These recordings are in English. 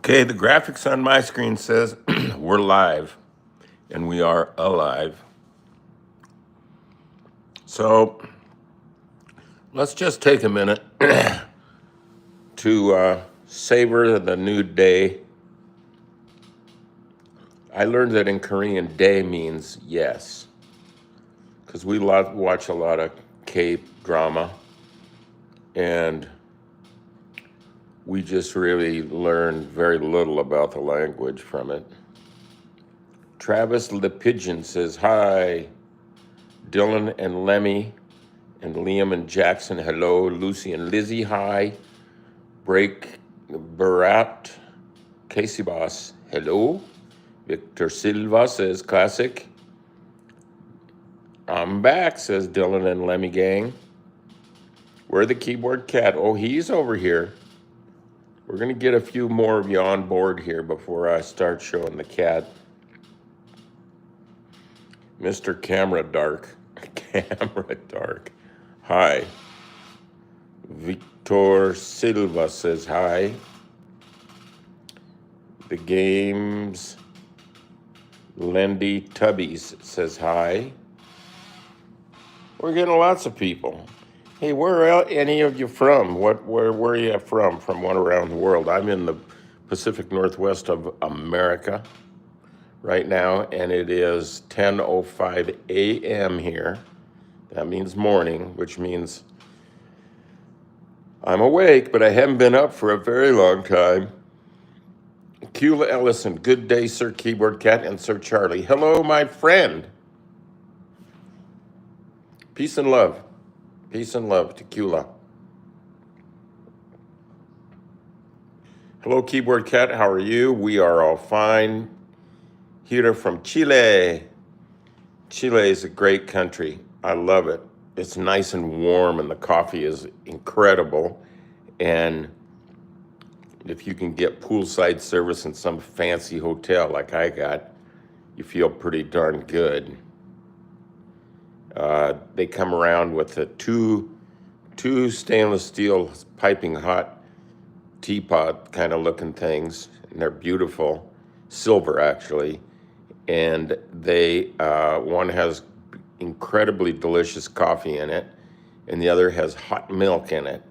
Okay, the graphics on my screen says we're live, and we are alive. So let's just take a minute to savor the new day. I learned that in Korean, day means yes, because we watch a lot of K-drama, and we just really learn very little about the language from it. Travis the Pigeon says, hi. Dylan and Lemmy and Liam and Jackson, hello. Lucy and Lizzie, hi. Break Barat, Casey Boss, hello. Victor Silva says, classic. I'm back, says Dylan and Lemmy gang. Where the keyboard cat? Oh, he's over here. We're going to get a few more of you on board here before I start showing the cat. Mr. Camera Dark. Camera Dark. Hi. Victor Silva says hi. The Games Lendy Tubbies says hi. We're getting lots of people. Hey, where are any of you from? Where are you from? From one around the world. I'm in the Pacific Northwest of America right now, and it is 10:05 a.m. here. That means morning, which means I'm awake, but I haven't been up for a very long time. Kula Ellison, good day, Sir Keyboard Cat and Sir Charlie. Hello, my friend. Peace and love. Peace and love to Kula. Hello, Keyboard Cat. How are you? We are all fine. Here from Chile. Chile is a great country. I love it. It's nice and warm, and the coffee is incredible. And if you can get poolside service in some fancy hotel like I got, you feel pretty darn good. They come around with the two stainless steel piping hot teapot kind of looking things, and they're beautiful, silver actually. And they one has incredibly delicious coffee in it, and the other has hot milk in it.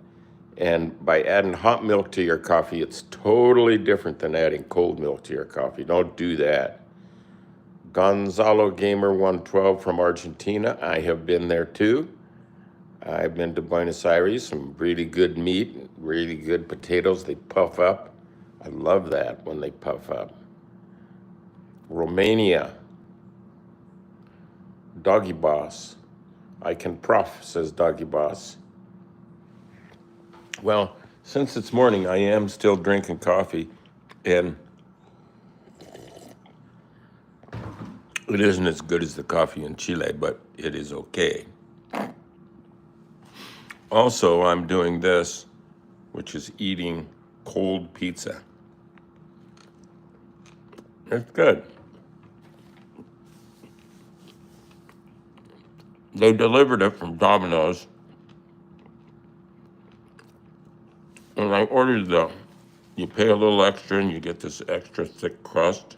And by adding hot milk to your coffee, it's totally different than adding cold milk to your coffee. Don't do that. Gonzalo Gamer 112 from Argentina. I have been there too. I've been to Buenos Aires. Some really good meat, really good potatoes. They puff up. I love that when they puff up. Romania. Doggy Boss. I can prof, says Doggy Boss. Well, since it's morning, I am still drinking coffee, and it isn't as good as the coffee in Chile, but it is okay. Also, I'm doing this, which is eating cold pizza. It's good. They delivered it from Domino's, and I ordered you pay a little extra and you get this extra thick crust.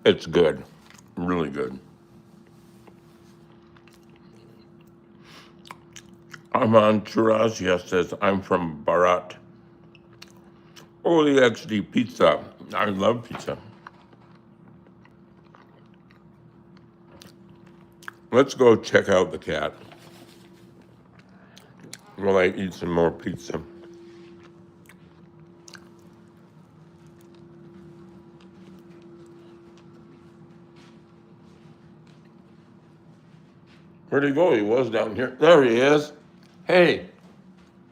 It's good, really good. Aman Churazia says, I'm from Barat. Oh, the XD pizza. I love pizza. Let's go check out the cat while I eat some more pizza. Where'd he go? He was down here. There he is. Hey,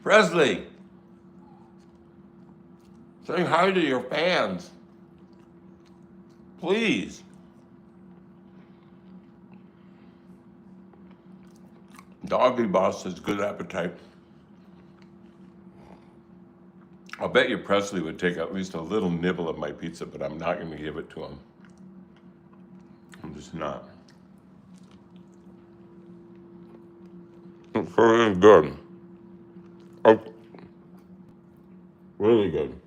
Presley. Say hi to your fans. Please. Doggy Boss has good appetite. I'll bet you Presley would take at least a little nibble of my pizza, but I'm not going to give it to him. I'm just not. It's very good. Really good.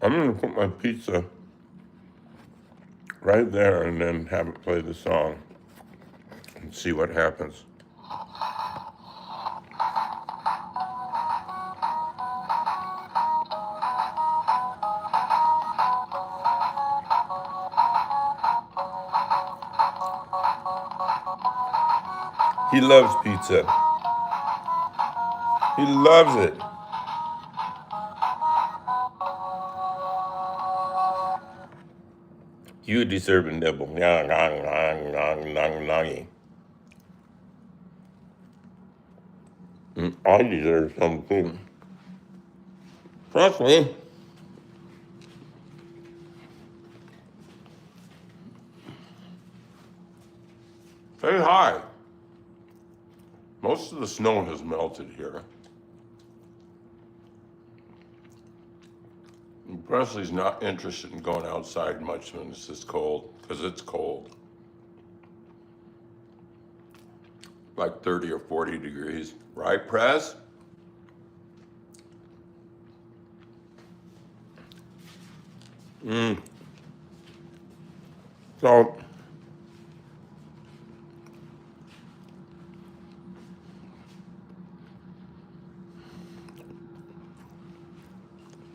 I'm gonna put my pizza right there and then have it play the song and see what happens. He loves pizza. He loves it. You deserve a nibble. I deserve some too. Presley, say hi. Most of the snow has melted here. And Presley's not interested in going outside much when it's this cold, because it's cold. Like 30 or 40 degrees. Right, Press? So,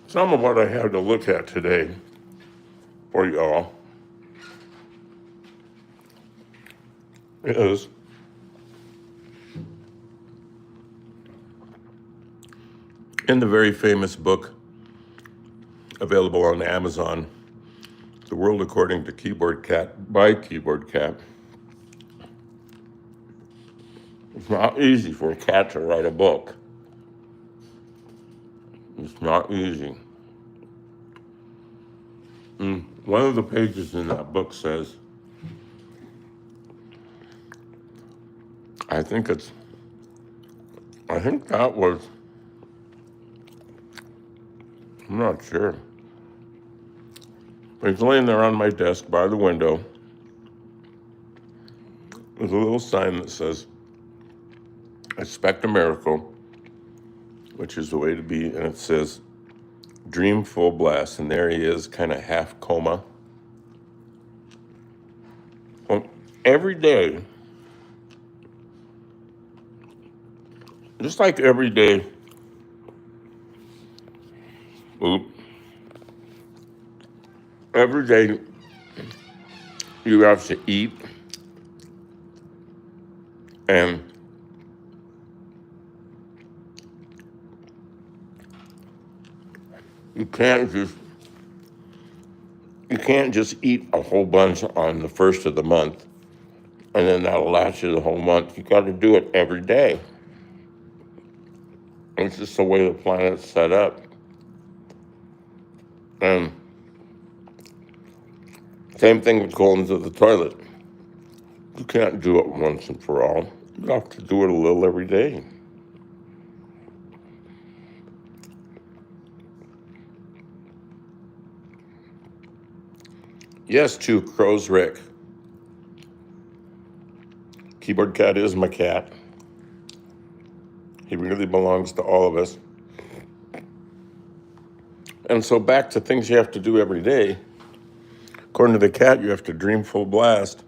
some of what I have to look at today for y'all is in the very famous book available on Amazon, The World According to Keyboard Cat by Keyboard Cat. It's not easy for a cat to write a book. It's not easy. One of the pages in that book says, I think that was, I'm not sure. It's laying there on my desk by the window. There's a little sign that says, expect a miracle, which is the way to be. And it says, dream full blast. And there he is, kind of half coma. Well, every day, just like every day, every day you have to eat and you can't just eat a whole bunch on the first of the month and then that'll last you the whole month. You got to do it every day. It's just the way the planet's set up. And same thing with going to the toilet. You can't do it once and for all. You have to do it a little every day. Yes, 2 crows, Rick. Keyboard Cat is my cat. He really belongs to all of us. And so back to things you have to do every day. According to the cat, you have to dream full blast.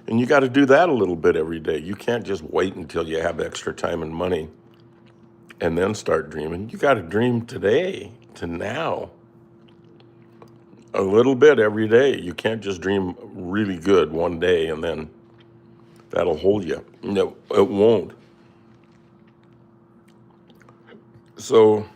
And you got to do that a little bit every day. You can't just wait until you have extra time and money and then start dreaming. You got to dream today to now. A little bit every day. You can't just dream really good one day and then that'll hold you. No, it won't. So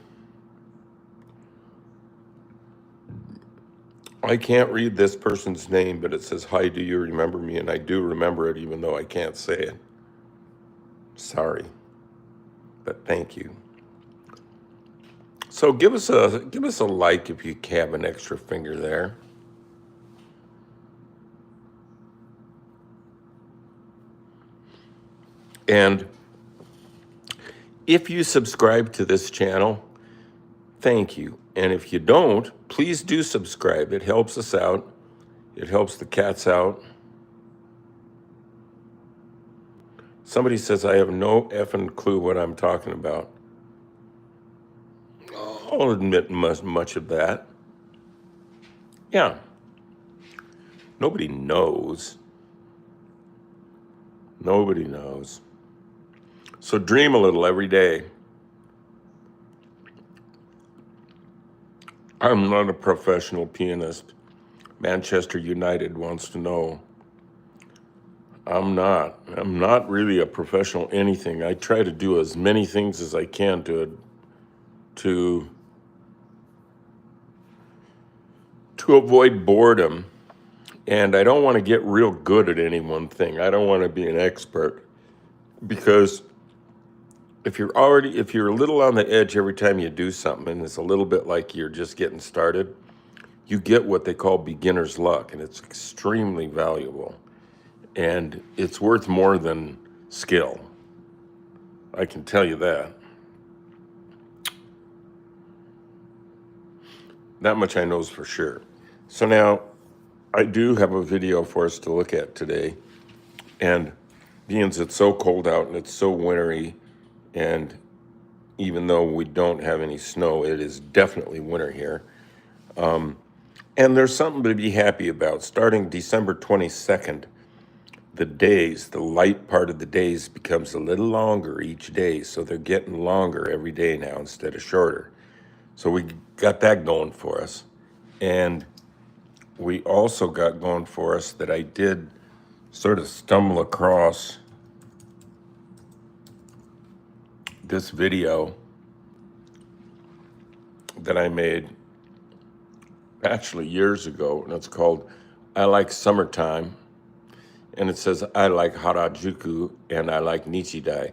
I can't read this person's name, but it says, hi, do you remember me? And I do remember it, even though I can't say it. Sorry, but thank you. So give us a like if you have an extra finger there. And if you subscribe to this channel, thank you. And if you don't, please do subscribe. It helps us out. It helps the cats out. Somebody says I have no effing clue what I'm talking about. I'll admit much of that. Yeah, nobody knows. Nobody knows. So dream a little every day. I'm not a professional pianist. Manchester United wants to know. I'm not. I'm not really a professional anything. I try to do as many things as I can to avoid boredom. And I don't want to get real good at any one thing. I don't want to be an expert, because if you're a little on the edge every time you do something, and it's a little bit like you're just getting started, you get what they call beginner's luck, and it's extremely valuable. And it's worth more than skill. I can tell you that. That much I know for sure. So now, I do have a video for us to look at today. And being it's so cold out and it's so wintry, and even though we don't have any snow, it is definitely winter here. And there's something to be happy about. Starting December 22nd, the light part of the days becomes a little longer each day. So they're getting longer every day now instead of shorter. So we got that going for us. And we also got going for us that I did sort of stumble across this video that I made actually years ago, and it's called I Like Summertime. And it says, I like Harajuku and I like Nichidai.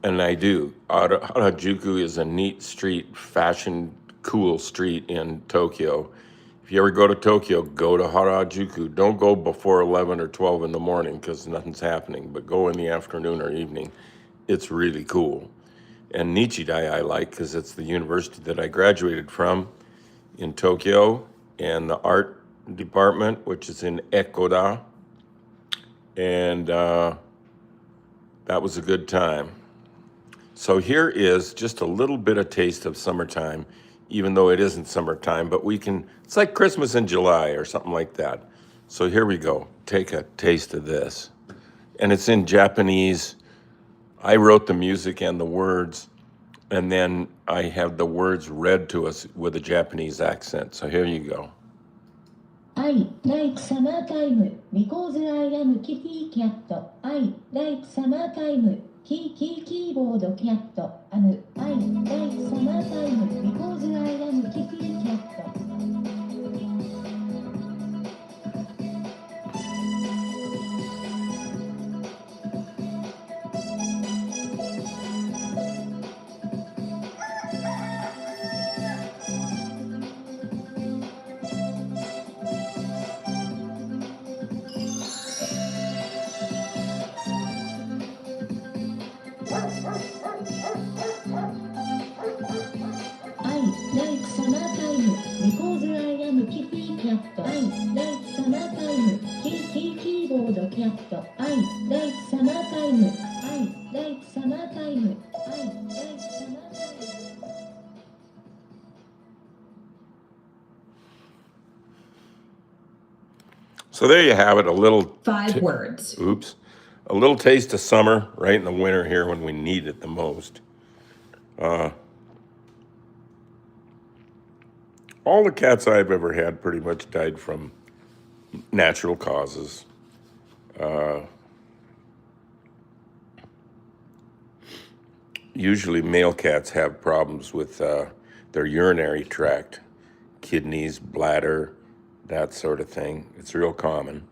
And I do. Harajuku is a neat street, fashion, cool street in Tokyo. If you ever go to Tokyo, go to Harajuku. Don't go before 11 or 12 in the morning because nothing's happening, but go in the afternoon or evening. It's really cool. And Nichidai I like because it's the university that I graduated from in Tokyo, and the art department, which is in Ekoda. And that was a good time. So here is just a little bit of taste of summertime, even though it isn't summertime, but it's like Christmas in July or something like that. So here we go. Take a taste of this. And it's in Japanese. I wrote the music and the words, and then I have the words read to us with a Japanese accent. So here you go. I like summertime because I am kitty cat. I like summertime, keyboard cat. I like summertime because I am kitty cat. I like summertime because I am kitty cat. I like summertime, keyboard cat. I like summertime. I like summertime. I like summertime. So there you have it, a little 5 words. Oops. A little taste of summer right in the winter here when we need it the most. All the cats I've ever had pretty much died from natural causes. Usually male cats have problems with their urinary tract, kidneys, bladder, that sort of thing. It's real common.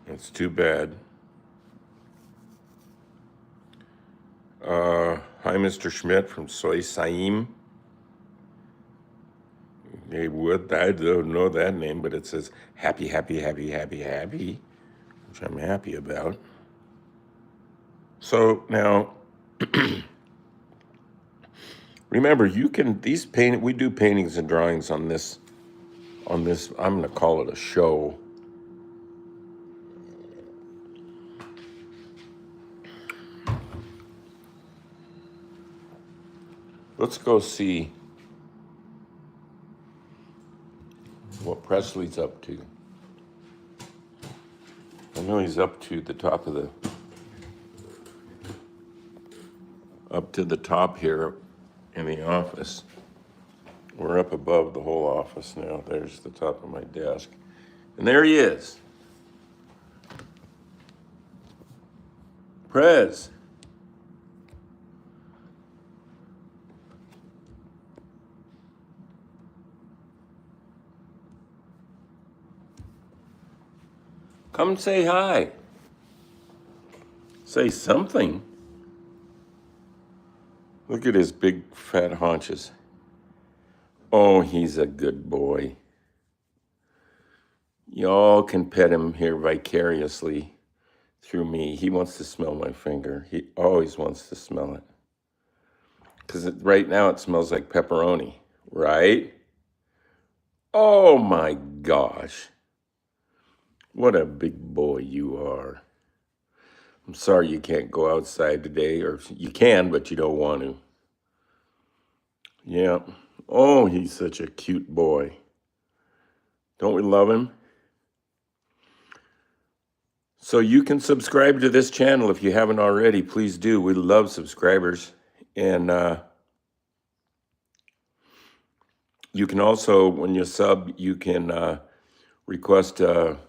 It's too bad. Hi, Mr. Schmidt from Soy Saim. I don't know that name, but it says happy, happy, happy, happy, happy, which I'm happy about. So now, remember, we do paintings and drawings on this, I'm going to call it a show. Let's go see what Presley's up to. I know he's up to the top here in the office. We're up above the whole office now. There's the top of my desk. And there he is. Prez. Come say hi. Say something. Look at his big fat haunches. Oh, he's a good boy. Y'all can pet him here vicariously through me. He wants to smell my finger. He always wants to smell it. Because right now it smells like pepperoni, right? Oh my gosh. What a big boy you are. I'm sorry you can't go outside today, or you can, but you don't want to. Yeah. Oh, he's such a cute boy. Don't we love him? So you can subscribe to this channel if you haven't already. Please do. We love subscribers. And you can also, when you sub, you can request an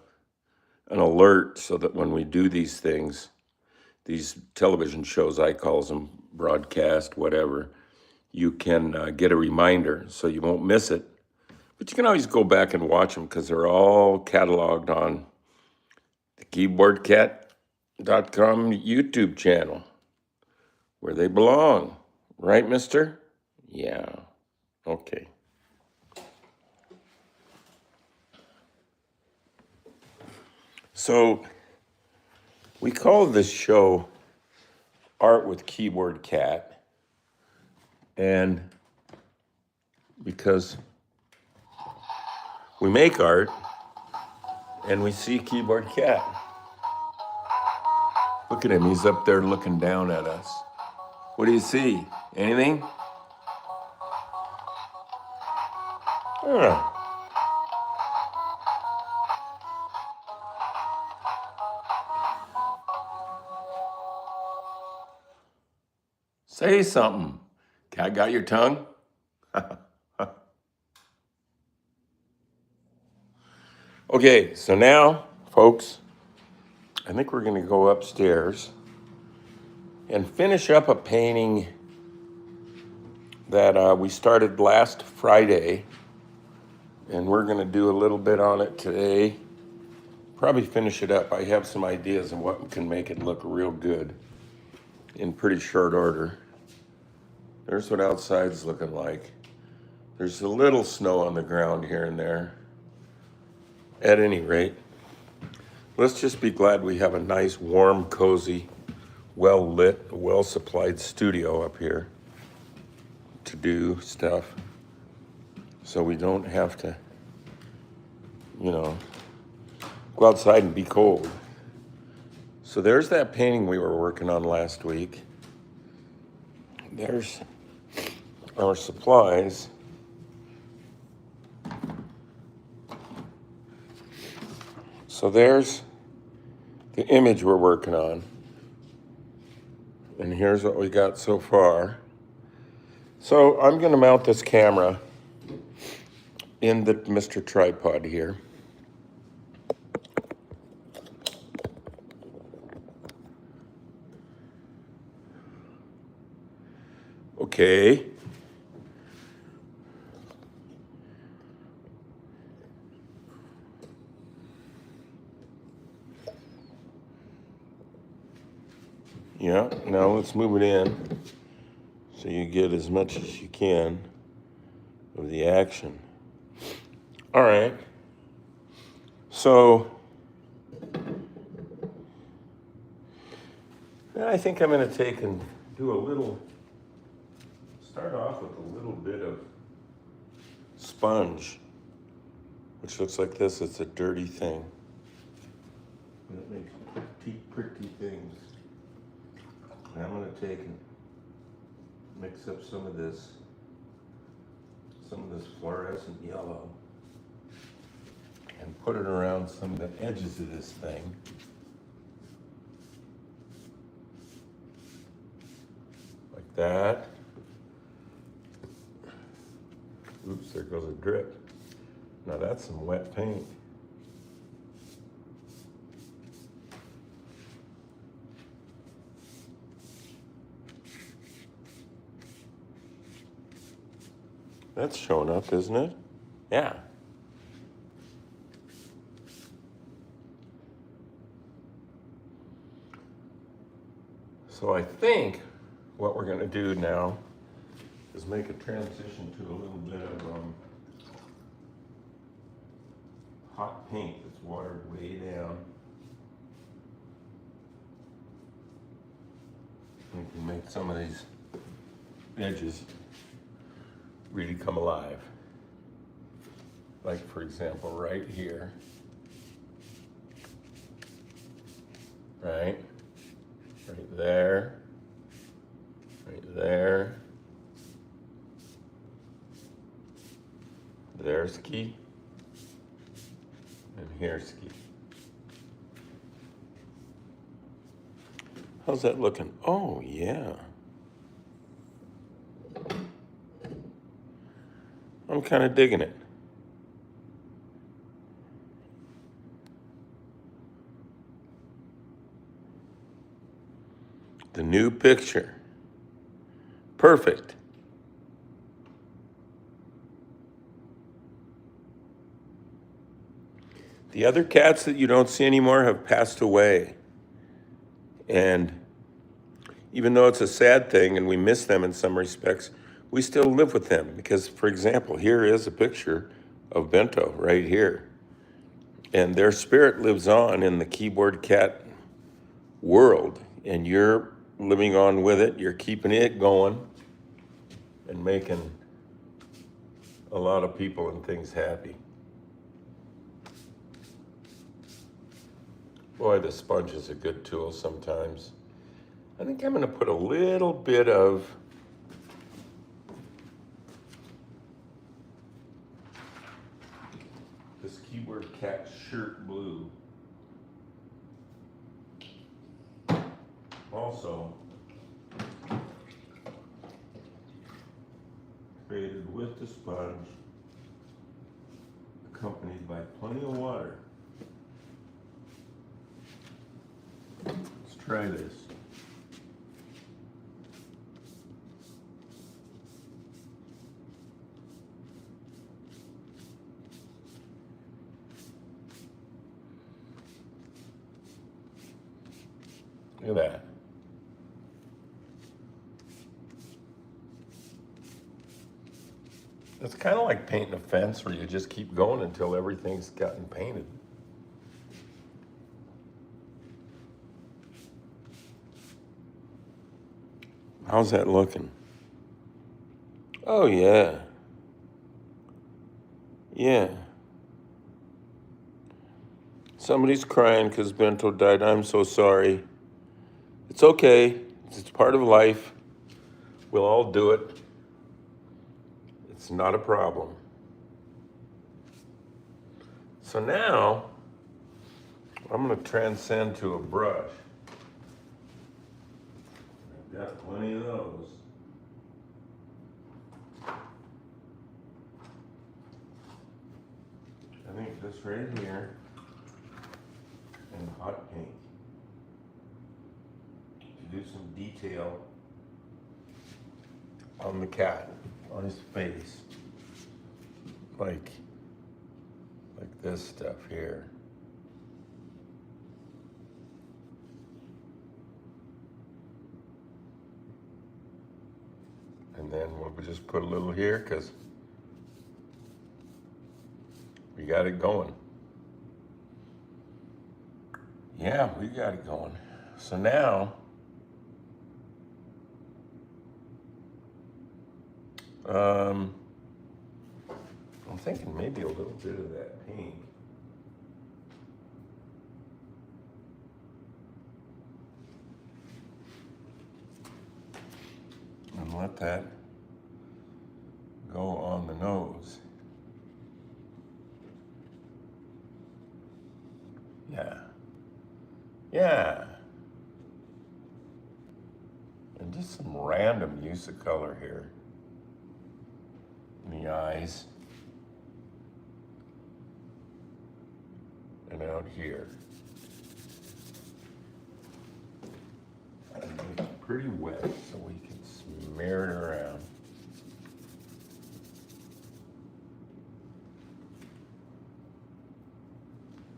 alert so that when we do these things, these television shows, I call them broadcast, whatever, you can get a reminder so you won't miss it. But you can always go back and watch them because they're all cataloged on the keyboardcat.com YouTube channel where they belong. Right, mister? Yeah. Okay. So we call this show Art with Keyboard Cat, and because we make art and we see Keyboard Cat. Look at him, he's up there looking down at us. What do you see? Anything? Huh. Say something. Cat got your tongue? Okay, so now, folks, I think we're going to go upstairs and finish up a painting that we started last Friday, and we're going to do a little bit on it today. Probably finish it up. I have some ideas on what can make it look real good in pretty short order. There's what outside's looking like. There's a little snow on the ground here and there. At any rate, let's just be glad we have a nice, warm, cozy, well-lit, well-supplied studio up here to do stuff. So we don't have to, go outside and be cold. So there's that painting we were working on last week. There's our supplies. So there's the image we're working on. And here's what we got so far. So I'm going to mount this camera in the Mr. Tripod here. Okay. Yeah, now let's move it in so you get as much as you can of the action. All right. So I think I'm going to take and do start off with a little bit of sponge, which looks like this. It's a dirty thing. That makes pretty things. And I'm going to take and mix up some of this fluorescent yellow and put it around some of the edges of this thing. Like that. Oops, there goes a drip. Now that's some wet paint. That's showing up, isn't it? Yeah. So I think what we're gonna do now is make a transition to a little bit of hot paint that's watered way down. We can make some of these edges really come alive. Like for example, right here. Right? Right there. Right there. There's ski. And here's ski. How's that looking? Oh, yeah. I'm kind of digging it. The new picture. Perfect. The other cats that you don't see anymore have passed away. And even though it's a sad thing and we miss them in some respects, we still live with them. Because, for example, here is a picture of Bento right here. And their spirit lives on in the keyboard cat world. And you're living on with it. You're keeping it going and making a lot of people and things happy. Boy, the sponge is a good tool sometimes. I think I'm going to put a little bit of this keyboard cat shirt blue. Also created with the sponge, accompanied by plenty of water. Let's try this. Look at that. It's kind of like painting a fence where you just keep going until everything's gotten painted. How's that looking? Oh, yeah. Yeah. Somebody's crying because Bento died. I'm so sorry. It's okay. It's part of life. We'll all do it. It's not a problem. So now, I'm going to transcend to a brush. I've got plenty of those. I think this right here and hot pink to do some detail on the cat, on his face, like this stuff here. And then we'll just put a little here because we got it going. Yeah, we got it going. So now, I'm thinking maybe a little bit of that pink. And let that go on the nose. Yeah. Yeah. And just some random use of color here. In the eyes. And out here. And it's pretty wet, so we can smear it around.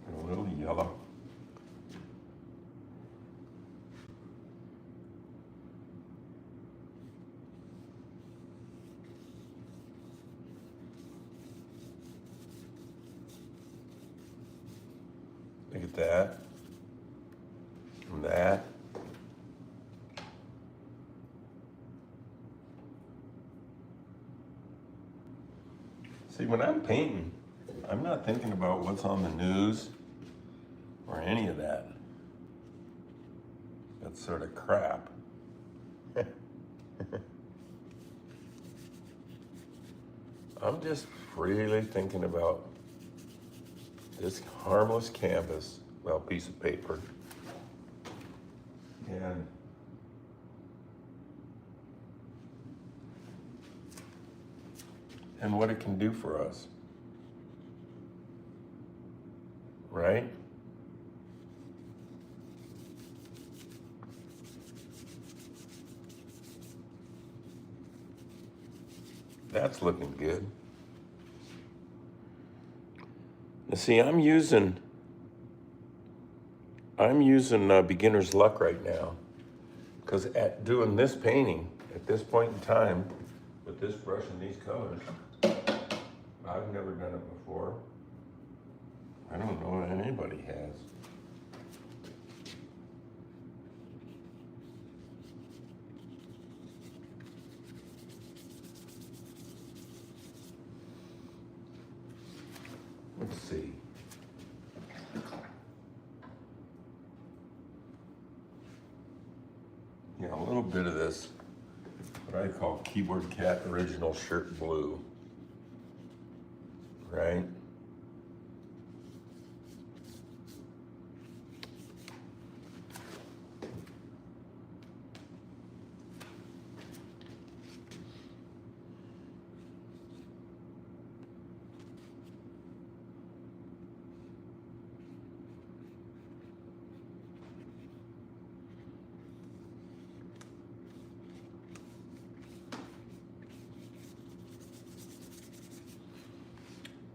And a little yellow. Look at that. And that. See, when I'm painting, I'm not thinking about what's on the news or any of that. That sort of crap. I'm just really thinking about this harmless canvas, well, piece of paper, and what it can do for us, right? That's looking good. Now see, I'm using beginner's luck right now, because at doing this painting at this point in time with this brush and these colors, I've never done it before. I don't know that anybody has. Let's see. Yeah, a little bit of this, what I call Keyboard Cat Original Shirt Blue, right?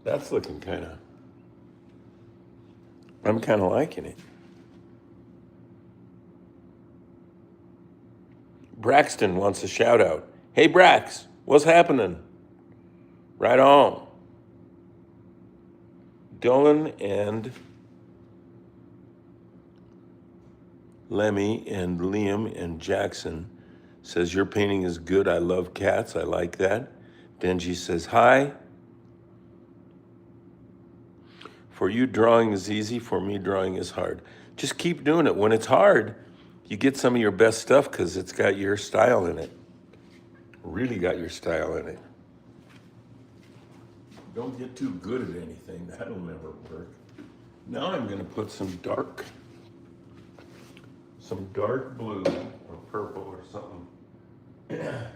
That's looking I'm kind of liking it. Braxton wants a shout out. Hey Brax, what's happening? Right on. Dylan and Lemmy and Liam and Jackson says your painting is good. I love cats. I like that. Benji says hi. For you, drawing is easy. For me, drawing is hard. Just keep doing it. When it's hard, you get some of your best stuff because it's got your style in it. Really got your style in it. Don't get too good at anything. That'll never work. Now I'm going to put some dark blue or purple or something that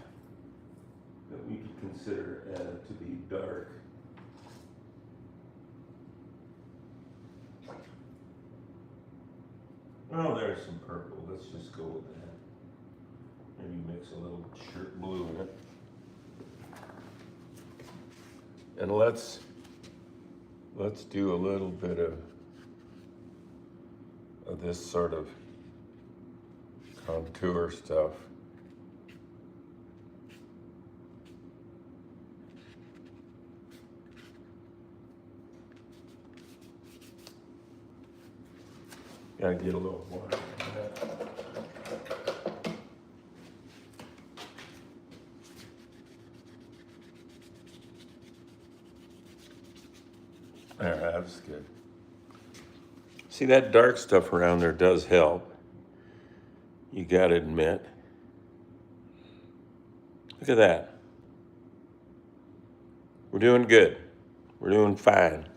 we could consider to be dark. Oh, there's some purple. Let's just go with that. Maybe mix a little shirt blue in it. And let's do a little bit of this sort of contour stuff. Gotta get a little water on that. There, that's good. See, that dark stuff around there does help. You gotta admit. Look at that. We're doing good. We're doing fine.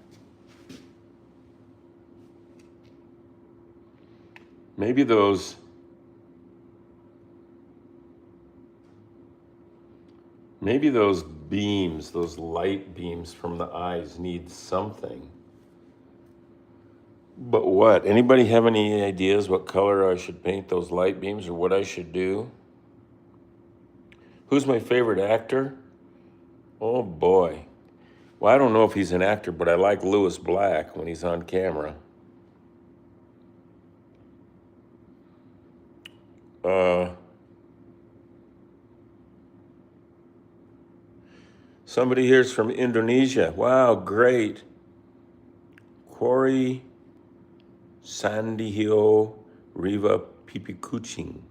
Maybe those beams, those light beams from the eyes need something. But what? Anybody have any ideas what color I should paint those light beams or what I should do? Who's my favorite actor? Oh boy. Well, I don't know if he's an actor, but I like Louis Black when he's on camera. Somebody here's from Indonesia. Wow, great. Quarry Sandiho Riva Pipikuching.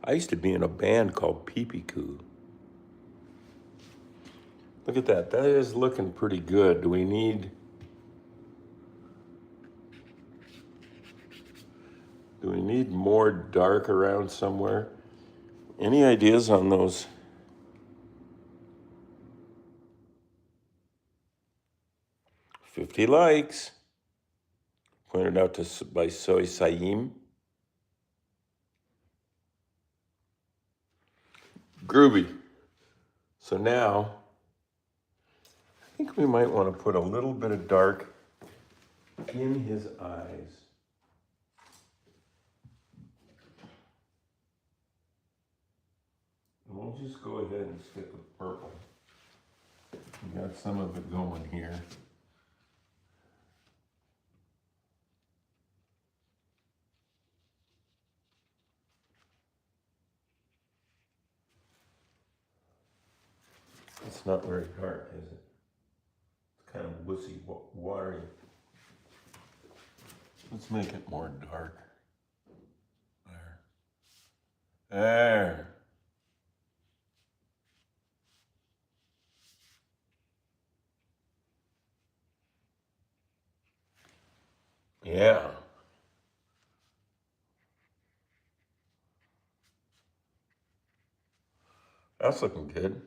I used to be in a band called Pipiku. Look at that. That is looking pretty good. Do we need more dark around somewhere? Any ideas on those? $50 likes. Pointed out by Soy Saim. Groovy. So now, I think we might want to put a little bit of dark in his eyes. And we'll just go ahead and stick with purple. We got some of it going here. It's not very dark, is it? It's kind of wussy, watery. Let's make it more dark. There. Yeah. That's looking good.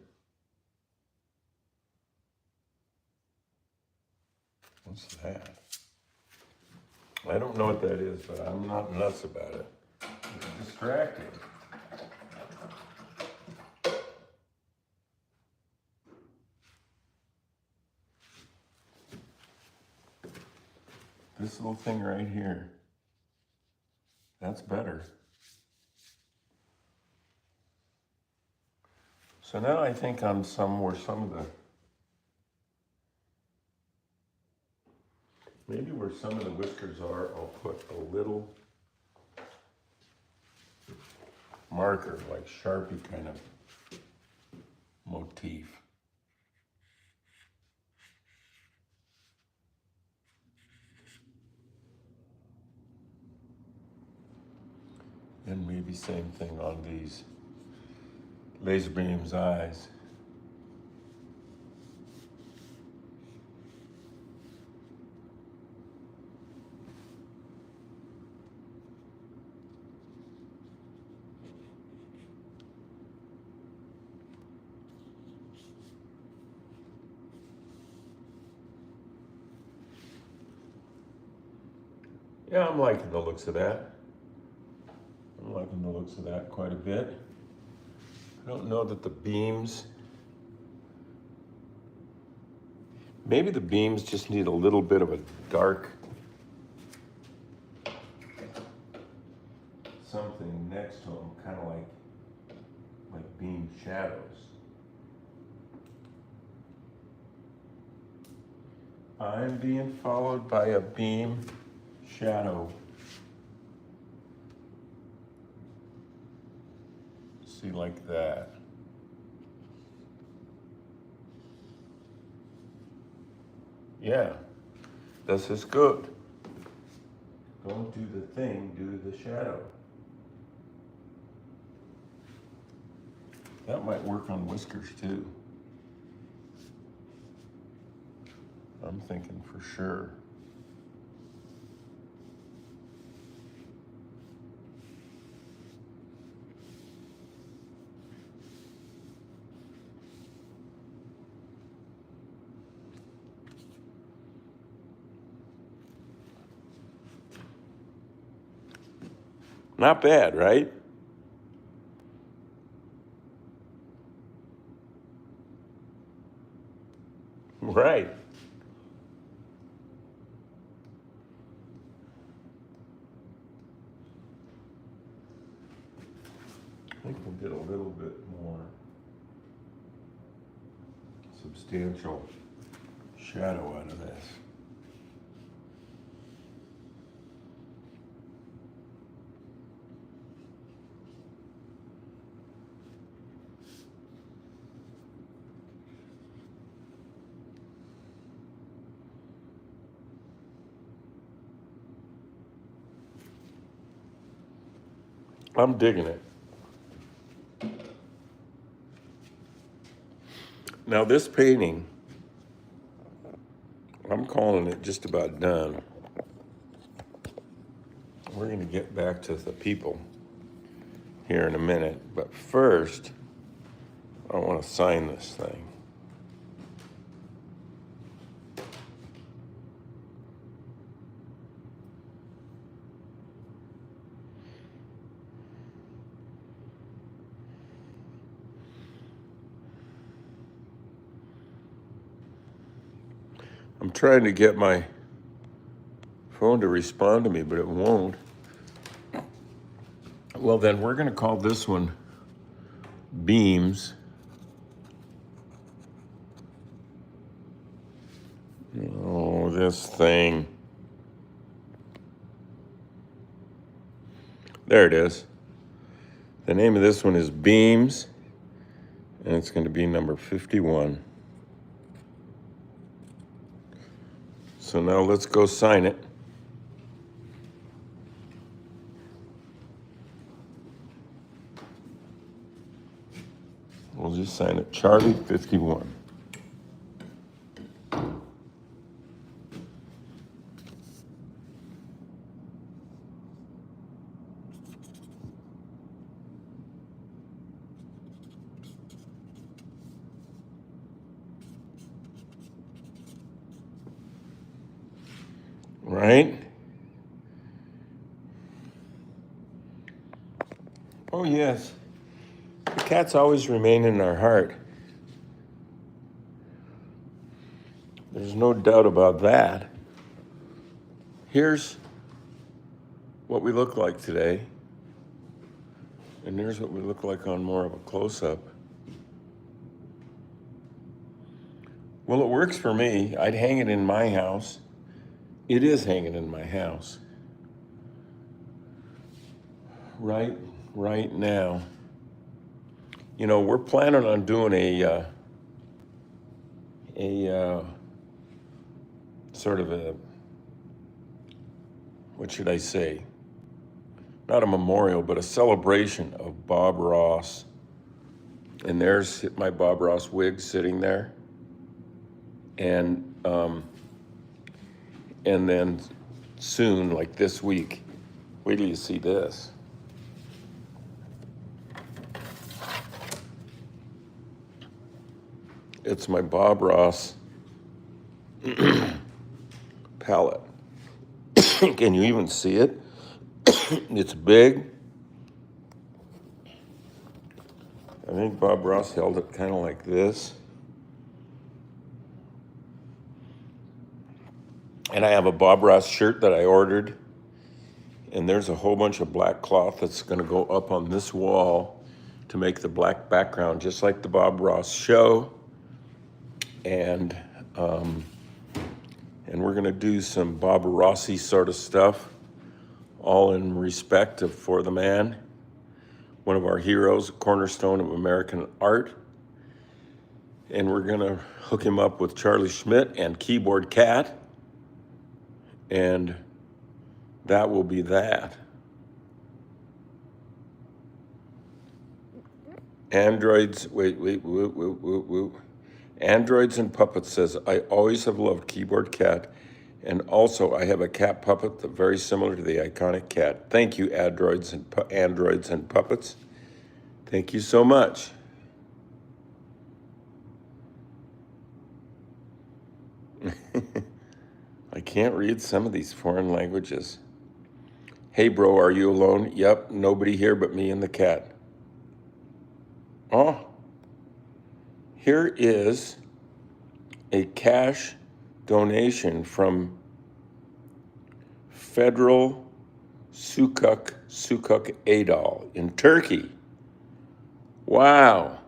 What's that? I don't know what that is, but I'm not nuts about it. It's distracting. This little thing right here. That's better. So now I think on some of the, maybe where some of the whiskers are, I'll put a little marker, like Sharpie kind of motif. And maybe same thing on these laser beam's eyes. Yeah, I'm liking the looks of that. I'm liking the looks of that quite a bit. I don't know that the beams, maybe the beams just need a little bit of a dark something next to them, kind of like beam shadows. I'm being followed by a beam shadow. See, like that. Yeah, this is good. Don't do the thing, do the shadow. That might work on whiskers too. I'm thinking for sure. Not bad, right? Right. I think we'll get a little bit more substantial shadow out of this. I'm digging it. Now this painting, I'm calling it just about done. We're going to get back to the people here in a minute, but first, I want to sign this thing. I'm trying to get my phone to respond to me, but it won't. Well, then we're going to call this one Beams. Oh, this thing. There it is. The name of this one is Beams, and it's going to be number 51. So now let's go sign it. We'll just sign it Charlie 51. Right? Oh, yes. The cats always remain in our heart. There's no doubt about that. Here's what we look like today, and here's what we look like on more of a close-up. Well, it works for me. I'd hang it in my house. It is hanging in my house. Right now. You know, we're planning on doing a sort of a, what should I say? Not a memorial, but a celebration of Bob Ross. And there's my Bob Ross wig sitting there. And then soon, like this week, wait till you see this. It's my Bob Ross palette. Can you even see it? It's big. I think Bob Ross held it kind of like this. And I have a Bob Ross shirt that I ordered. And there's a whole bunch of black cloth that's going to go up on this wall to make the black background, just like the Bob Ross show. And we're going to do some Bob Rossi sort of stuff, all in respect for the man, one of our heroes, a cornerstone of American art. And we're going to hook him up with Charlie Schmidt and Keyboard Cat. And that will be that. Androids, wait. Androids and Puppets says, I always have loved Keyboard Cat. And also, I have a cat puppet that's very similar to the iconic cat. Thank you, Androids and Puppets. Thank you so much. I can't read some of these foreign languages. Hey, bro, are you alone? Yep, nobody here but me and the cat. Oh, here is a cash donation from Federal Sukuk Adal in Turkey. Wow,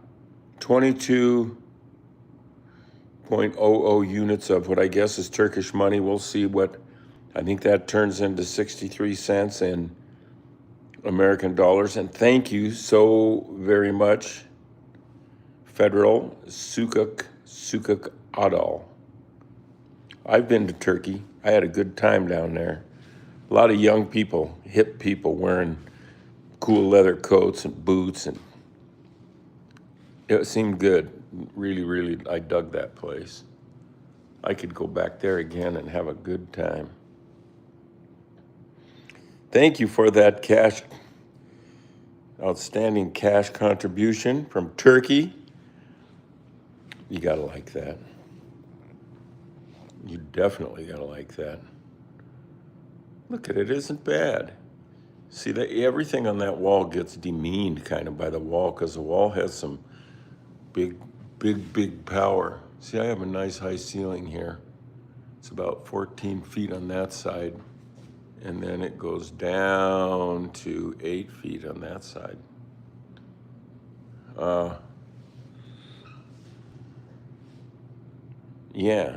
22.00 units of what I guess is Turkish money. We'll see what, I think that turns into 63 cents in American dollars. And thank you so very much, Federal Sukuk Adal. I've been to Turkey. I had a good time down there. A lot of young people, hip people wearing cool leather coats and boots, and it seemed good. Really, really, I dug that place. I could go back there again and have a good time. Thank you for that outstanding cash contribution from Turkey. You gotta like that. You definitely gotta like that. Look at it, isn't bad. See, that everything on that wall gets demeaned kind of by the wall because the wall has some big power. See, I have a nice high ceiling here. It's about 14 feet on that side. And then it goes down to 8 feet on that side. Yeah.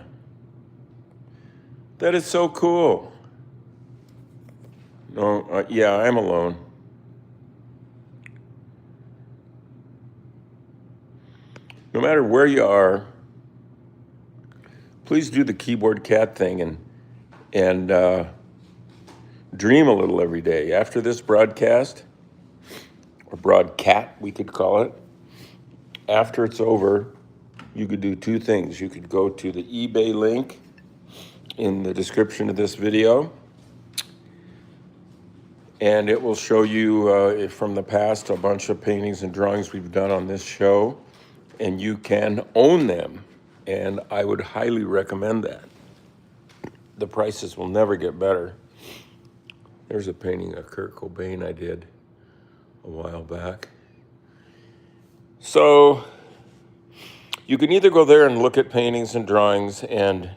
That is so cool. No, yeah, I'm alone. No matter where you are, please do the keyboard cat thing and dream a little every day. After this broadcast, or broadcat, we could call it, after it's over, you could do two things. You could go to the eBay link in the description of this video, and it will show you from the past a bunch of paintings and drawings we've done on this show, and you can own them, and I would highly recommend that. The prices will never get better. There's a painting of Kurt Cobain I did a while back. So you can either go there and look at paintings and drawings, and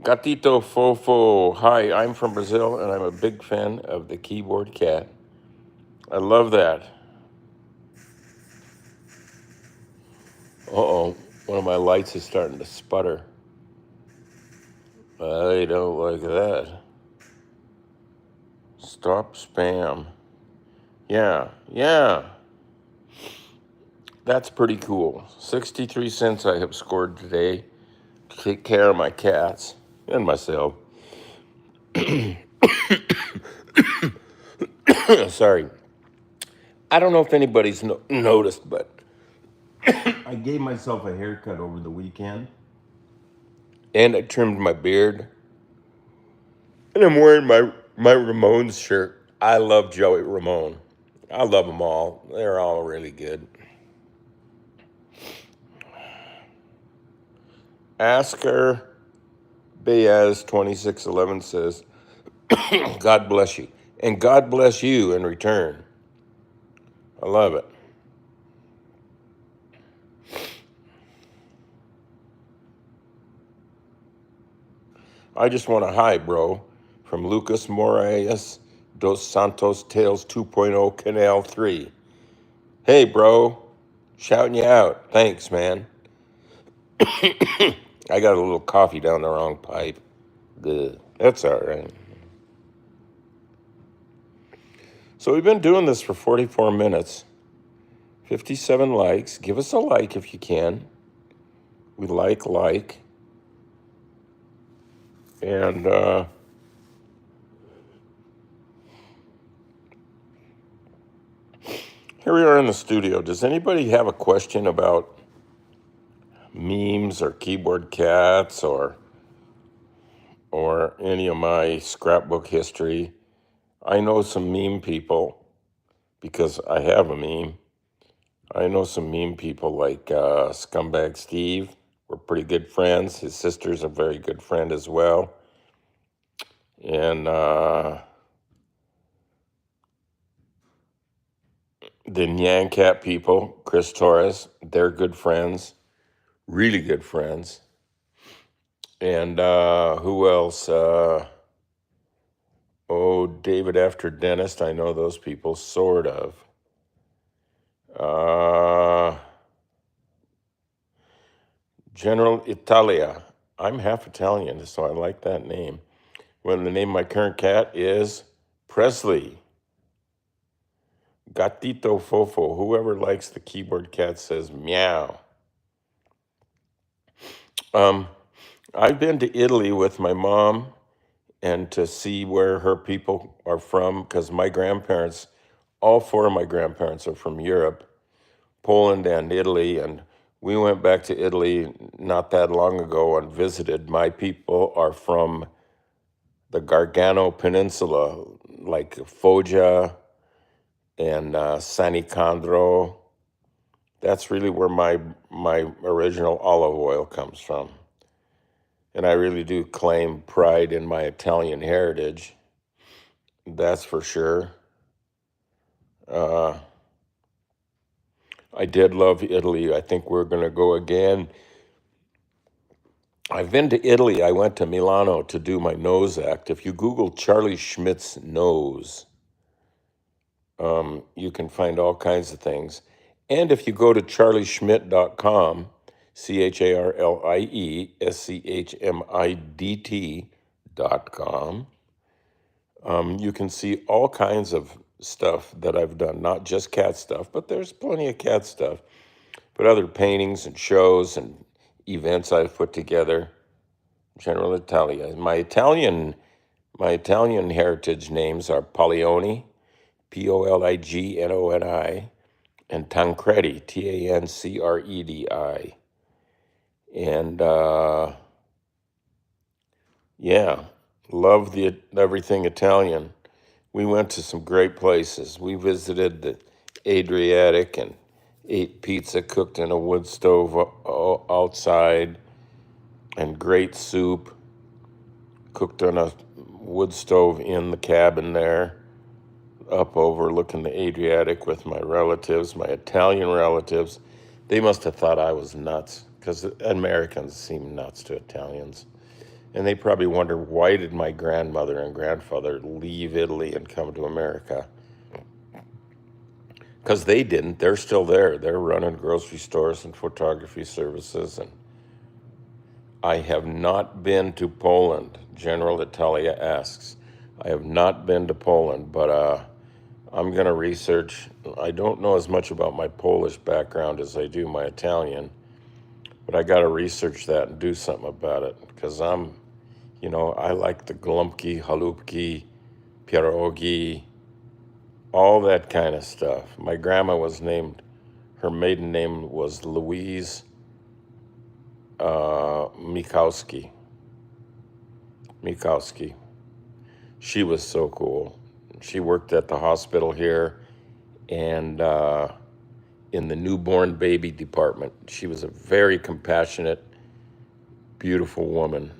Gatito Fofo, hi, I'm from Brazil and I'm a big fan of the keyboard cat. I love that. Uh-oh, one of my lights is starting to sputter. I don't like that. Stop spam. Yeah. That's pretty cool. 63 cents I have scored today to take care of my cats and myself. Sorry. I don't know if anybody's noticed, but I gave myself a haircut over the weekend. And I trimmed my beard. And I'm wearing my Ramones shirt. I love Joey Ramone. I love them all. They're all really good. Asker Baez 2611 says, God bless you. And God bless you in return. I love it. I just want a hi, bro, from Lucas Moraes dos Santos Tales 2.0 Canal 3. Hey, bro, shouting you out. Thanks, man. I got a little coffee down the wrong pipe. Good. That's all right. So we've been doing this for 44 minutes. 57 likes. Give us a like if you can. We like. And here we are in the studio. Does anybody have a question about memes or keyboard cats or any of my scrapbook history? I know some meme people because I have a meme. I know some meme people like Scumbag Steve. We're pretty good friends. His sister's a very good friend as well. And the Nyan Cat people, Chris Torres, they're good friends, really good friends. And who else? David After Dentist. I know those people, sort of. Uh, General Italia. I'm half Italian, so I like that name. Well, the name of my current cat is Presley. Gatito Fofo. Whoever likes the keyboard cat says meow. I've been to Italy with my mom and to see where her people are from because my grandparents, all four of my grandparents are from Europe, Poland and Italy. And we went back to Italy not that long ago and visited. My people are from the Gargano Peninsula, like Foggia and Sanicandro. That's really where my original olive oil comes from. And I really do claim pride in my Italian heritage. That's for sure. Uh, I did love Italy. I think we're going to go again. I've been to Italy. I went to Milano to do my nose act. If you Google Charlie Schmidt's nose, you can find all kinds of things. And if you go to charlieschmidt.com, CharlieSchmidt.com, you can see all kinds of stuff that I've done, not just cat stuff, but there's plenty of cat stuff, but other paintings and shows and events I've put together. General Italia. My Italian heritage names are Polioni, Polignoni, and Tancredi, Tancredi. And yeah, love everything Italian. We went to some great places. We visited the Adriatic and ate pizza cooked in a wood stove outside, and great soup cooked on a wood stove in the cabin there, up overlooking the Adriatic with my relatives, my Italian relatives. They must have thought I was nuts because Americans seem nuts to Italians. And they probably wonder, why did my grandmother and grandfather leave Italy and come to America? Because they didn't. They're still there. They're running grocery stores and photography services. And I have not been to Poland, General Italia asks. I have not been to Poland, but I'm going to research. I don't know as much about my Polish background as I do my Italian, but I got to research that and do something about it because I like the glumpki, halupki, pierogi, all that kind of stuff. My grandma her maiden name was Louise Mikowski. Mikowski. She was so cool. She worked at the hospital here and in the newborn baby department. She was a very compassionate, beautiful woman.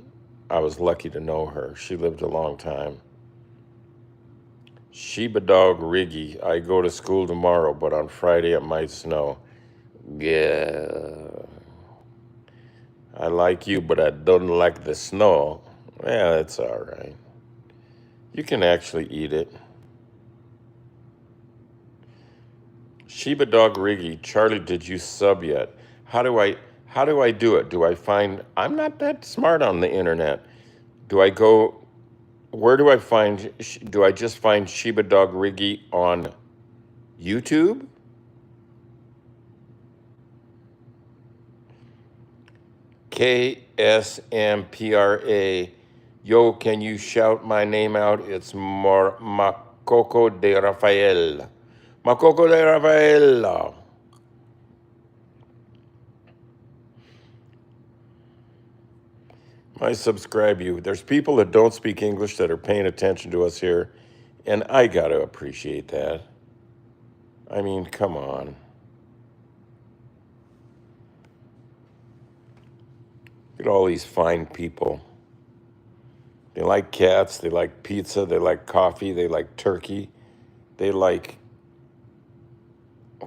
I was lucky to know her. She lived a long time. Sheba Dog Riggy. I go to school tomorrow, but on Friday it might snow. Yeah. I like you, but I don't like the snow. Yeah, it's all right. You can actually eat it. Sheba Dog Riggy, Charlie, did you sub yet? How do I do it? I'm not that smart on the internet. Do I go where do I just find Sheba Dog Riggy on YouTube? KSMPRA. Yo, can you shout my name out? It's Macoco de Rafael. Macoco de Rafael. I subscribe you. There's people that don't speak English that are paying attention to us here, and I got to appreciate that. I mean, come on. Look at all these fine people. They like cats, they like pizza, they like coffee, they like turkey, they like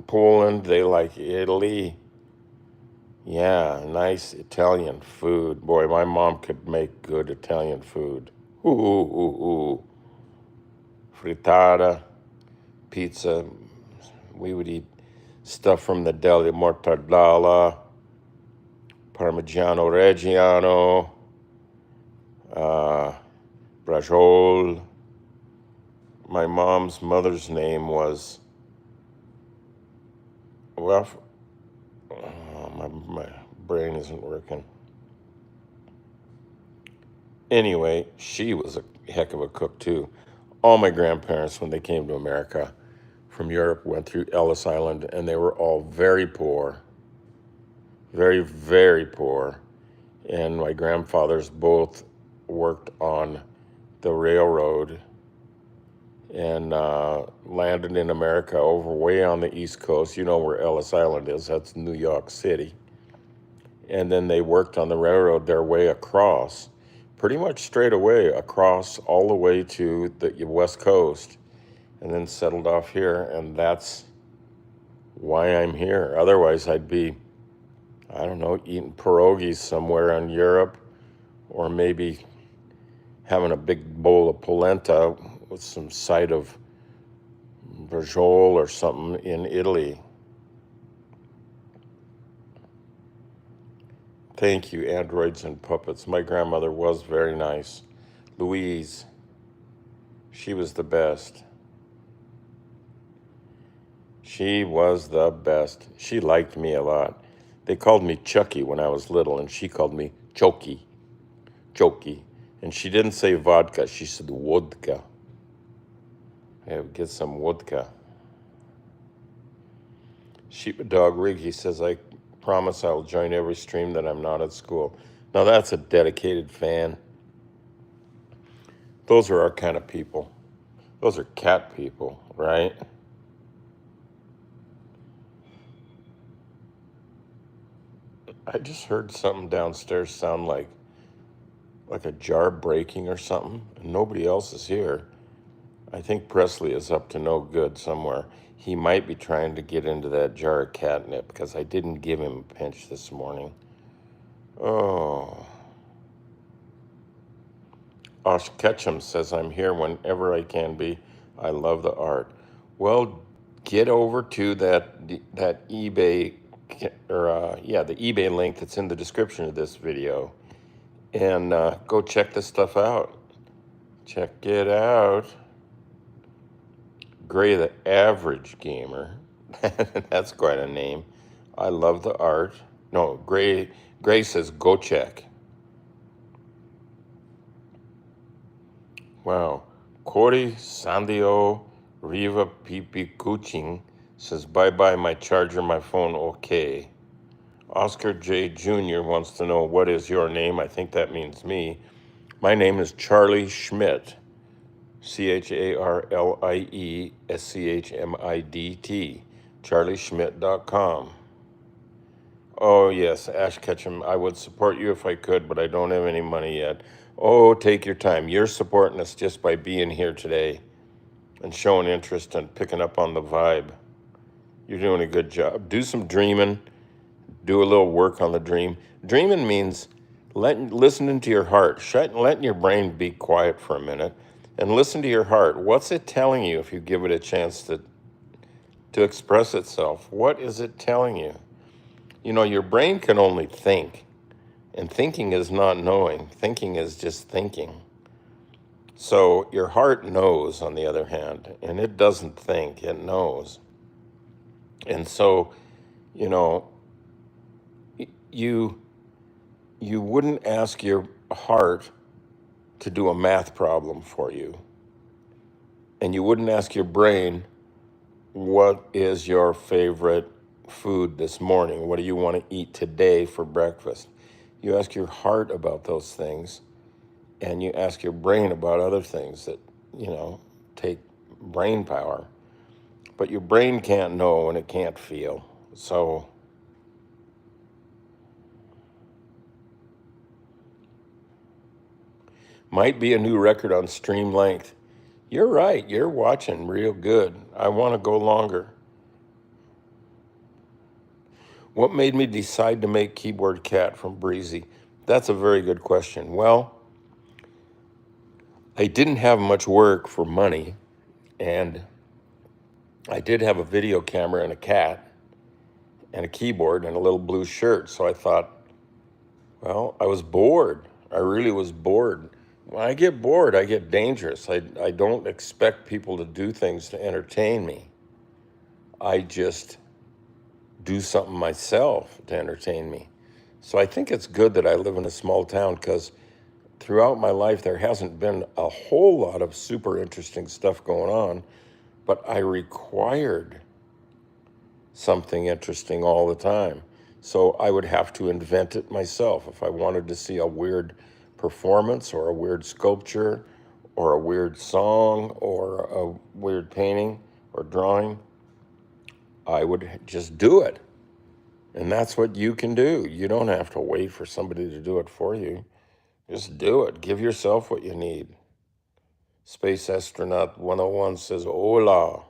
Poland, they like Italy. Yeah, nice Italian food. Boy, my mom could make good Italian food. Ooh, ooh, ooh, ooh. Frittata, pizza. We would eat stuff from the deli, mortadella, Parmigiano Reggiano, uh, Brajol. My mom's mother's name was, well, my brain isn't working. Anyway, she was a heck of a cook too. All my grandparents, when they came to America from Europe, went through Ellis Island, and they were all very poor, very, very poor. And my grandfathers both worked on the railroad and landed in America over way on the East Coast. You know where Ellis Island is, that's New York City. And then they worked on the railroad their way across, pretty much straight away across all the way to the West Coast, and then settled off here. And that's why I'm here. Otherwise, I'd be, I don't know, eating pierogies somewhere in Europe, or maybe having a big bowl of polenta with some side of Brajol or something in Italy. Thank you, Androids and Puppets. My grandmother was very nice. Louise, she was the best. She was the best. She liked me a lot. They called me Chucky when I was little, and she called me Choky. Choky. And she didn't say vodka, she said vodka. I would get some vodka. Sheepdog Riggy says, I promise I will join every stream that I'm not at school. Now that's a dedicated fan. Those are our kind of people. Those are cat people, right? I just heard something downstairs sound like a jar breaking or something, and nobody else is here. I think Presley is up to no good somewhere. He might be trying to get into that jar of catnip because I didn't give him a pinch this morning. Oh. Osh Ketchum says, I'm here whenever I can be. I love the art. Well, get over to that eBay, the eBay link that's in the description of this video, and go check this stuff out. Check it out. Gray the Average Gamer. That's quite a name. I love the art. No, Gray says go check. Wow. Corey Sandio Riva Pipi Kuching says bye bye my charger, my phone, okay. Oscar J. Jr. wants to know what is your name. I think that means me. My name is Charlie Schmidt. CharlieSchmidt. CharlieSchmidt.com. Oh, yes, Ash Ketchum, I would support you if I could, but I don't have any money yet. Oh, take your time. You're supporting us just by being here today and showing interest and picking up on the vibe. You're doing a good job. Do some dreaming. Do a little work on the dream. Dreaming means listening to your heart, letting your brain be quiet for a minute and listen to your heart. What's it telling you if you give it a chance to express itself? What is it telling you? You know, your brain can only think, and thinking is not knowing. Thinking is just thinking. So your heart knows, on the other hand, and it doesn't think, it knows. And so, you know, you wouldn't ask your heart to do a math problem for you. And you wouldn't ask your brain, what is your favorite food this morning? What do you want to eat today for breakfast? You ask your heart about those things, and you ask your brain about other things that, you know, take brain power. But your brain can't know and it can't feel. So Might be a new record on stream length. You're right. You're watching real good. I want to go longer. What made me decide to make Keyboard Cat from Breezy? That's a very good question. Well, I didn't have much work for money, and I did have a video camera and a cat and a keyboard and a little blue shirt. So I thought, well, I was bored. I really was bored. When I get bored, I get dangerous. I don't expect people to do things to entertain me. I just do something myself to entertain me. So I think it's good that I live in a small town, because throughout my life, there hasn't been a whole lot of super interesting stuff going on, but I required something interesting all the time. So I would have to invent it myself. If I wanted to see a weird performance or a weird sculpture or a weird song or a weird painting or drawing, I would just do it. And that's what you can do. You don't have to wait for somebody to do it for you. Just do it. Give yourself what you need. Space Astronaut 101 says, hola.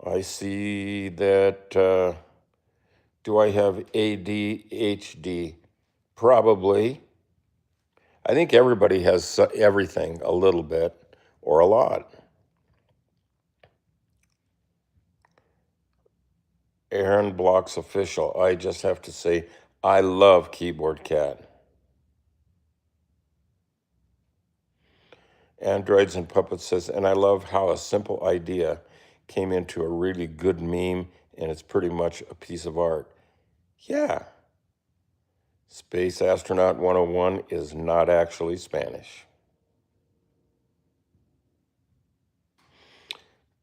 I see that, do I have ADHD? Probably. I think everybody has everything, a little bit or a lot. Aaron Blocks Official. I just have to say, I love Keyboard Cat. Androids and Puppets says, and I love how a simple idea came into a really good meme, and it's pretty much a piece of art. Yeah. Space Astronaut 101 is not actually Spanish.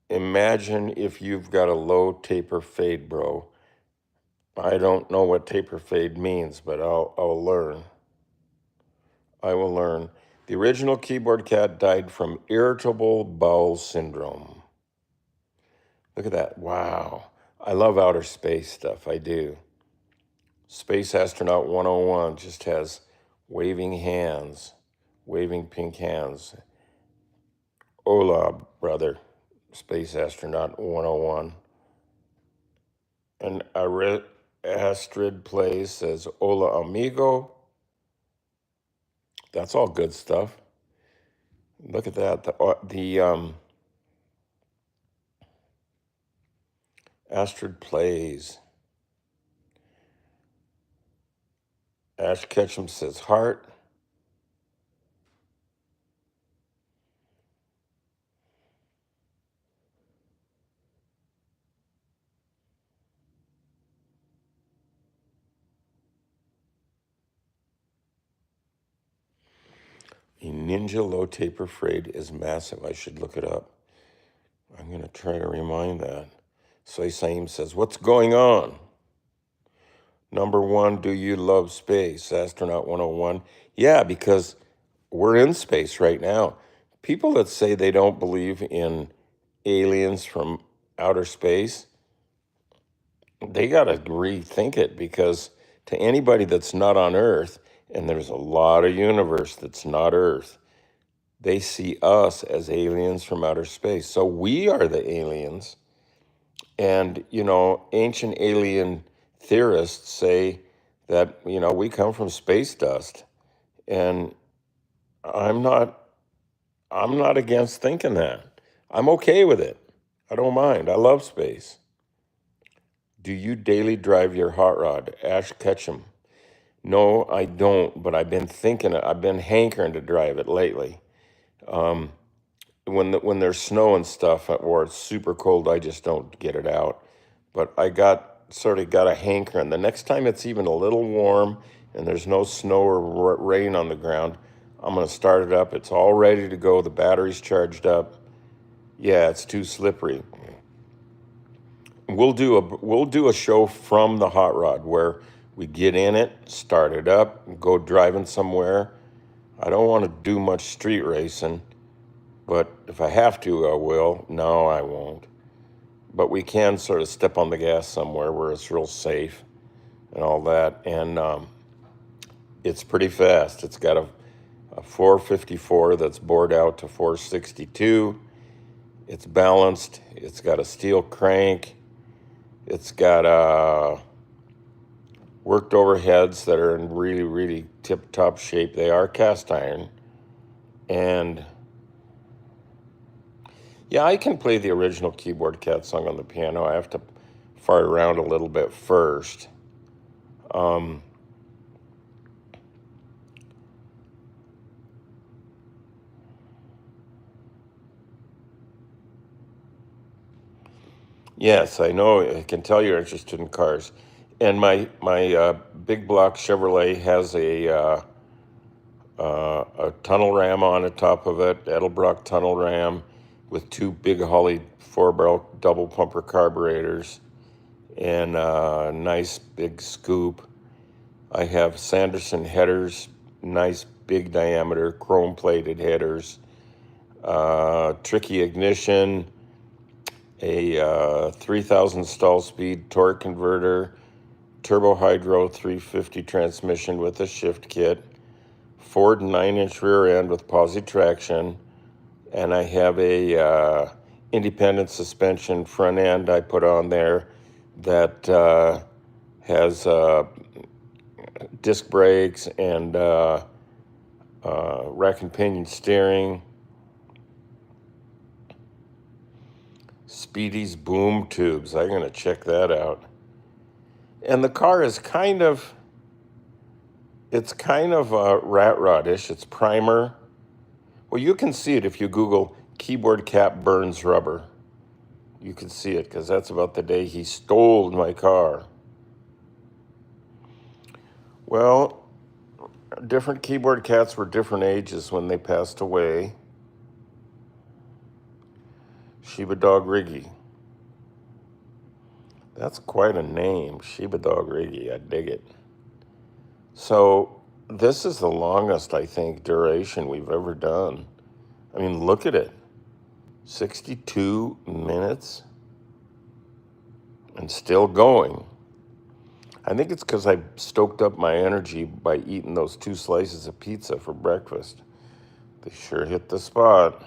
Imagine if you've got a low taper fade, bro. I don't know what taper fade means, but I'll learn. I will learn. The original Keyboard Cat died from irritable bowel syndrome. Look at that. Wow. I love outer space stuff. I do. Space Astronaut 101 just has waving hands, waving pink hands. Hola, brother. Space Astronaut 101. And Astrid Plays says, hola, amigo. That's all good stuff. Look at that. The Astrid Plays. Ash Ketchum says, heart. A Ninja low taper fade is massive. I should look it up. I'm going to try to remind that. Soy Saim says, what's going on? Number one, do you love space? Astronaut 101. Yeah, because we're in space right now. People that say they don't believe in aliens from outer space, they got to rethink it, because to anybody that's not on Earth, and there's a lot of universe that's not Earth, they see us as aliens from outer space. So we are the aliens. And, ancient alien theorists say that, we come from space dust. And I'm not against thinking that. I'm okay with it. I don't mind. I love space. Do you daily drive your hot rod? Ash Ketchum. No, I don't, but I've been hankering to drive it lately. When there's snow and stuff, or it's super cold, I just don't get it out. But I got a hankering. The next time it's even a little warm and there's no snow or rain on the ground, I'm going to start it up. It's all ready to go. The battery's charged up. Yeah, it's too slippery. We'll do a show from the hot rod where we get in it, start it up, go driving somewhere. I don't want to do much street racing, but if I have to, I will. No, I won't. But we can sort of step on the gas somewhere where it's real safe and all that. And it's pretty fast. It's got a 454 that's bored out to 462. It's balanced. It's got a steel crank. It's got worked overheads that are in really, really tip-top shape. They are cast iron. And yeah, I can play the original Keyboard Cat song on the piano. I have to fart around a little bit first. Yes, I know. I can tell you're interested in cars. And my big block Chevrolet has a tunnel ram on the top of it, Edelbrock tunnel ram, with two big Holley 4-barrel double pumper carburetors and a nice big scoop. I have Sanderson headers, nice big diameter chrome plated headers, tricky ignition, a 3000 stall speed torque converter, turbo hydro 350 transmission with a shift kit, Ford 9-inch rear end with posi traction, and I have a independent suspension front end I put on there that has disc brakes and rack and pinion steering. Speedy's boom tubes. I'm going to check that out. And the car is kind of rat rod-ish. It's primer. Well, you can see it if you Google Keyboard Cat burns rubber. You can see it because that's about the day he stole my car. Well, different Keyboard Cats were different ages when they passed away. Shiba Dog Riggy. That's quite a name, Shiba Dog Riggy. I dig it. So this is the longest, I think, duration we've ever done. I mean, look at it. 62 minutes and still going. I think it's because I stoked up my energy by eating those 2 slices of pizza for breakfast. They sure hit the spot.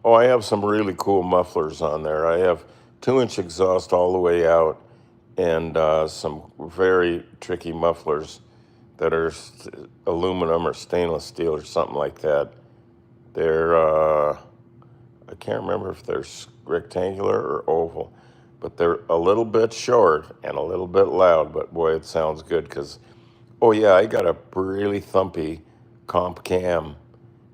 Oh, I have some really cool mufflers on there. I have 2-inch exhaust all the way out and some very tricky mufflers that are aluminum or stainless steel or something like that. They're, I can't remember if they're rectangular or oval, but they're a little bit short and a little bit loud, but boy, it sounds good because, oh yeah, I got a really thumpy comp cam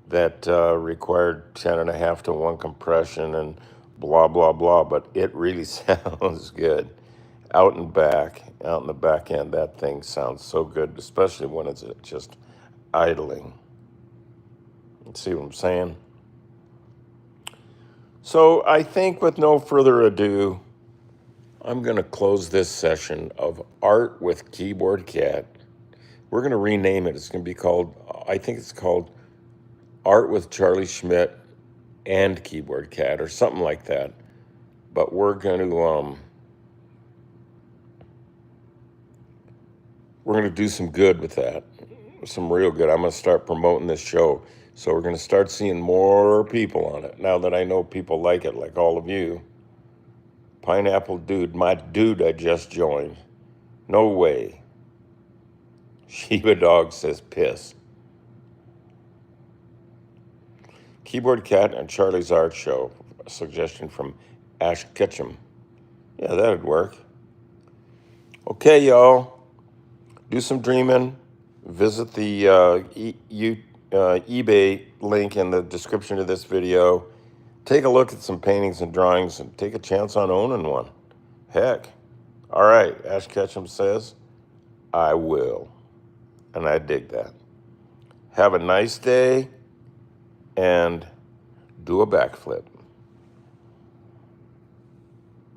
that required 10.5 to 1 compression and blah, blah, blah, but it really sounds good. Out in the back end, that thing sounds so good, especially when it's just idling. See what I'm saying? So I think with no further ado, I'm going to close this session of Art with Keyboard Cat. We're going to rename it. It's going to be called, I think it's called Art with Charlie Schmidt and Keyboard Cat or something like that. But we're going to do some good with that, some real good. I'm going to start promoting this show. So we're going to start seeing more people on it now that I know people like it, like all of you. Pineapple Dude, my dude I just joined. No way. Shiba Dog says piss. Keyboard Cat and Charlie's Art Show. A suggestion from Ash Ketchum. Yeah, that'd work. Okay, y'all. Do some dreaming. Visit the eBay link in the description of this video. Take a look at some paintings and drawings and take a chance on owning one. Heck. All right, Ash Ketchum says, I will. And I dig that. Have a nice day and do a backflip.